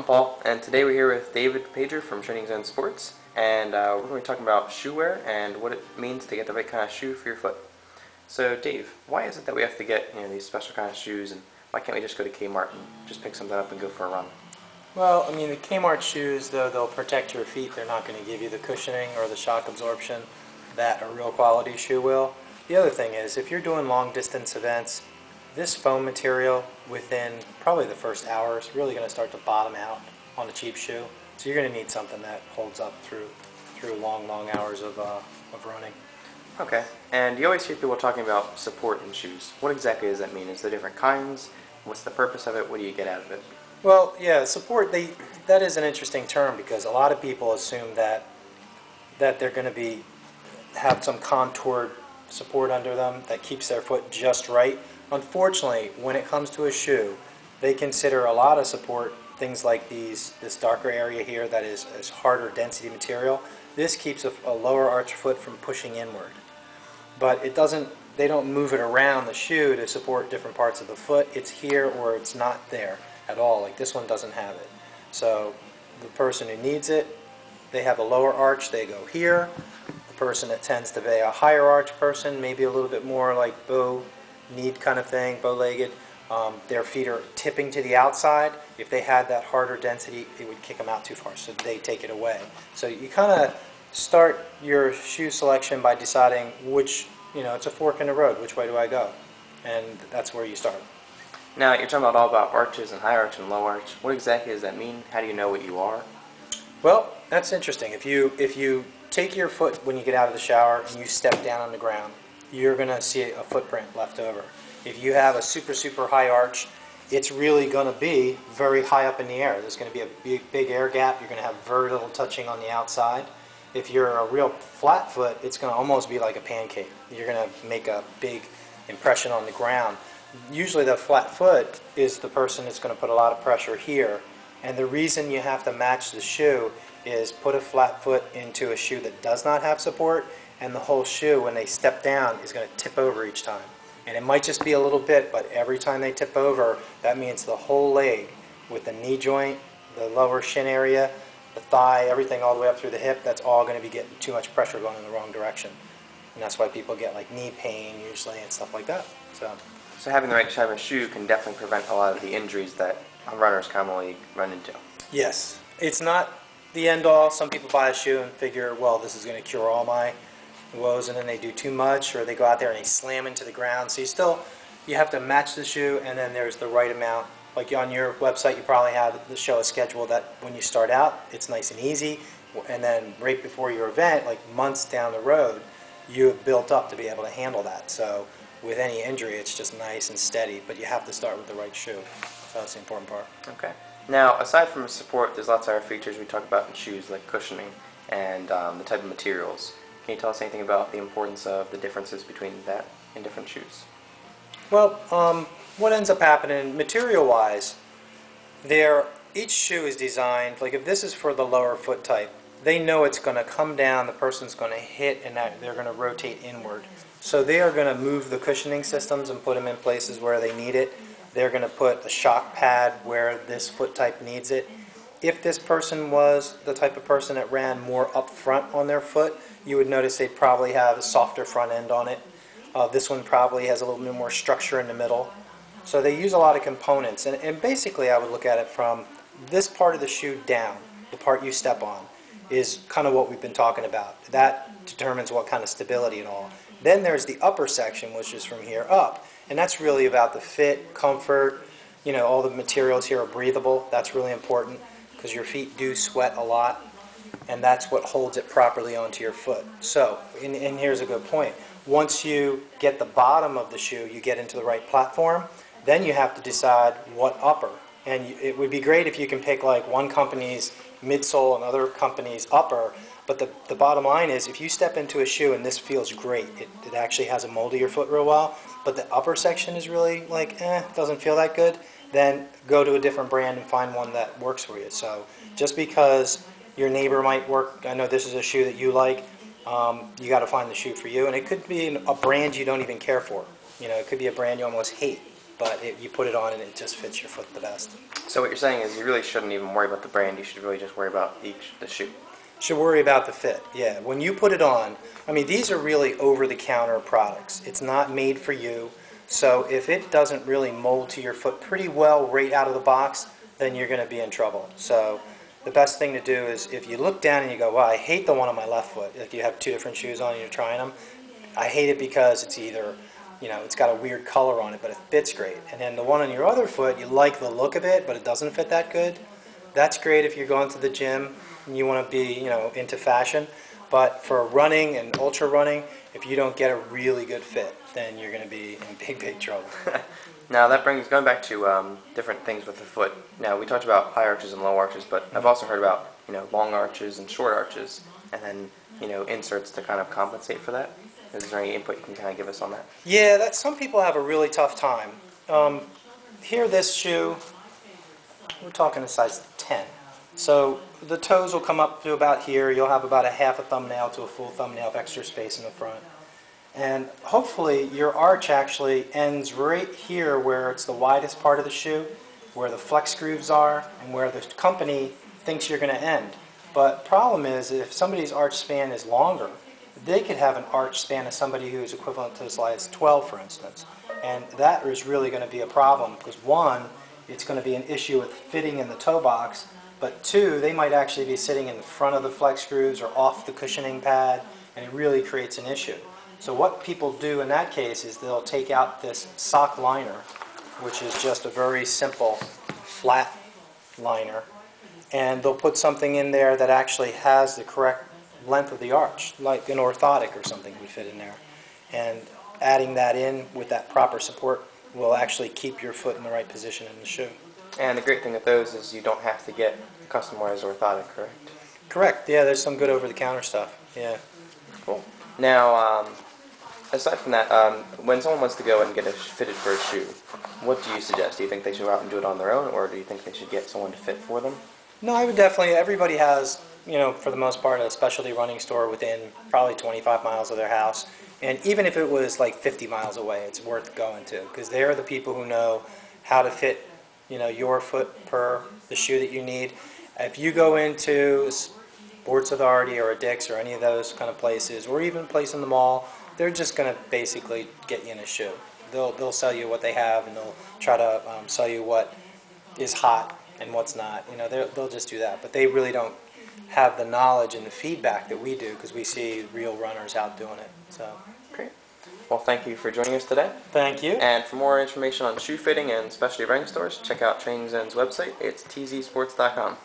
I'm Paul, and today we're here with David Pager from Training Zone Sports, and we're going to be talking about shoe wear and what it means to get the right kind of shoe for your foot. So Dave, why is it that we have to get these special kind of shoes, and why can't we just go to Kmart and just pick something up and go for a run? Well, I mean, the Kmart shoes, though they'll protect your feet, they're not going to give you the cushioning or the shock absorption that a real quality shoe will. The other thing is, if you're doing long distance events, this foam material within probably the first hour is really going to start to bottom out on a cheap shoe. So you're going to need something that holds up through long hours of running. Okay, and you always hear people talking about support in shoes. What exactly does that mean? Is there different kinds? What's the purpose of it? What do you get out of it? Well, yeah, support, that is an interesting term because a lot of people assume that they're going to have some contoured support under them that keeps their foot just right. Unfortunately, when it comes to a shoe, they consider a lot of support, things like this darker area here that is harder density material. This keeps a lower arch foot from pushing inward. But they don't move it around the shoe to support different parts of the foot. It's here or it's not there at all. Like this one doesn't have it. So the person who needs it, they have a lower arch, they go here. The person that tends to be a higher arch person, maybe a little bit more like bow-kneed kind of thing, bow-legged, their feet are tipping to the outside. If they had that harder density, it would kick them out too far, so they take it away. So you kind of start your shoe selection by deciding which, it's a fork in the road, which way do I go? And that's where you start. Now, you're talking all about arches and high arch and low arch. What exactly does that mean? How do you know what you are? Well, that's interesting. If you take your foot when you get out of the shower and you step down on the ground, you're going to see a footprint left over. If you have a super high arch, it's really going to be very high up in the air. There's going to be a big air gap. You're going to have very little touching on the outside. If you're a real flat foot, it's going to almost be like a pancake. You're going to make a big impression on the ground. Usually the flat foot is the person that's going to put a lot of pressure here. And the reason you have to match the shoe is put a flat foot into a shoe that does not have support, and the whole shoe, when they step down, is going to tip over each time. And it might just be a little bit, but every time they tip over, that means the whole leg, with the knee joint, the lower shin area, the thigh, everything all the way up through the hip, that's all going to be getting too much pressure going in the wrong direction. And that's why people get like knee pain usually and stuff like that. So having the right type of shoe can definitely prevent a lot of the injuries that runners commonly run into. Yes. It's not the end all. Some people buy a shoe and figure, well, this is going to cure all my woes, and then they do too much, or they go out there and they slam into the ground. So you have to match the shoe, and then there's the right amount. Like on your website, you probably have the show a schedule that when you start out, it's nice and easy, and then right before your event, like months down the road, you have built up to be able to handle that. So with any injury, it's just nice and steady, but you have to start with the right shoe. So that's the important part. Okay. Now, aside from support, there's lots of other features we talk about in shoes, like cushioning and the type of materials. Can you tell us anything about the importance of the differences between that in different shoes? Well, what ends up happening, material-wise, each shoe is designed, like if this is for the lower foot type, they know it's going to come down, the person's going to hit, and that they're going to rotate inward. So they are going to move the cushioning systems and put them in places where they need it. They're going to put a shock pad where this foot type needs it. If this person was the type of person that ran more up front on their foot, you would notice they'd probably have a softer front end on it. This one probably has a little bit more structure in the middle. So they use a lot of components. And basically I would look at it from this part of the shoe down, the part you step on, is kind of what we've been talking about. That determines what kind of stability and all. Then there's the upper section, which is from here up. And that's really about the fit, comfort, all the materials here are breathable. That's really important because your feet do sweat a lot, and that's what holds it properly onto your foot. So, and here's a good point. Once you get the bottom of the shoe, you get into the right platform, then you have to decide what upper. And it would be great if you can pick like one company's midsole and other company's upper, but the bottom line is if you step into a shoe and this feels great, it actually has a mold of your foot real well, but the upper section is really like, doesn't feel that good, then go to a different brand and find one that works for you. So just because your neighbor might work, I know this is a shoe that you like, you got to find the shoe for you, and it could be a brand you don't even care for. It could be a brand you almost hate, but you put it on and it just fits your foot the best. So what you're saying is you really shouldn't even worry about the brand. You should really just worry about the shoe. Should worry about the fit. Yeah, when you put it on, I mean, these are really over-the-counter products. It's not made for you. So if it doesn't really mold to your foot pretty well right out of the box, then you're going to be in trouble. So the best thing to do is if you look down and you go, well, I hate the one on my left foot. Like you have two different shoes on and you're trying them. I hate it because it's either, you know, it's got a weird color on it, but it fits great. And then the one on your other foot, you like the look of it, but it doesn't fit that good. That's great if you're going to the gym and you want to be, you know, into fashion. But for running and ultra running, if you don't get a really good fit, then you're going to be in big, big trouble. Now that brings, going back to different things with the foot. Now we talked about high arches and low arches, but I've also heard about, you know, long arches and short arches, and then, you know, inserts to kind of compensate for that. Is there any input you can kind of give us on that? Yeah, some people have a really tough time. Here, this shoe, we're talking a size 10. So the toes will come up to about here. You'll have about a half a thumbnail to a full thumbnail of extra space in the front. And hopefully your arch actually ends right here where it's the widest part of the shoe, where the flex grooves are, and where the company thinks you're going to end. But problem is, if somebody's arch span is longer, they could have an arch span of somebody who's equivalent to size 12, for instance. And that is really going to be a problem because, one, it's going to be an issue with fitting in the toe box, but two, they might actually be sitting in the front of the flex grooves or off the cushioning pad, and it really creates an issue. So what people do in that case is they'll take out this sock liner, which is just a very simple flat liner, and they'll put something in there that actually has the correct length of the arch, like an orthotic or something would fit in there. And adding that in with that proper support will actually keep your foot in the right position in the shoe. And the great thing with those is you don't have to get customized orthotic, correct? Correct. Yeah, there's some good over-the-counter stuff. Yeah. Cool. Now, aside from that, when someone wants to go and get fitted for a shoe, what do you suggest? Do you think they should go out and do it on their own, or do you think they should get someone to fit for them? No, I would definitely, everybody has, you know, for the most part, a specialty running store within probably 25 miles of their house. And even if it was like 50 miles away, it's worth going to because they're the people who know how to fit, you know, your foot per the shoe that you need. If you go into Sports Authority or a Dick's or any of those kind of places, or even a place in the mall, they're just going to basically get you in a shoe. They'll sell you what they have, and they'll try to sell you what is hot and what's not. You know, they'll just do that. But they really don't have the knowledge and the feedback that we do because we see real runners out doing it. So great. Well, thank you for joining us today. Thank you. And for more information on shoe fitting and specialty running stores, check out Training Zone's website. It's tzsports.com.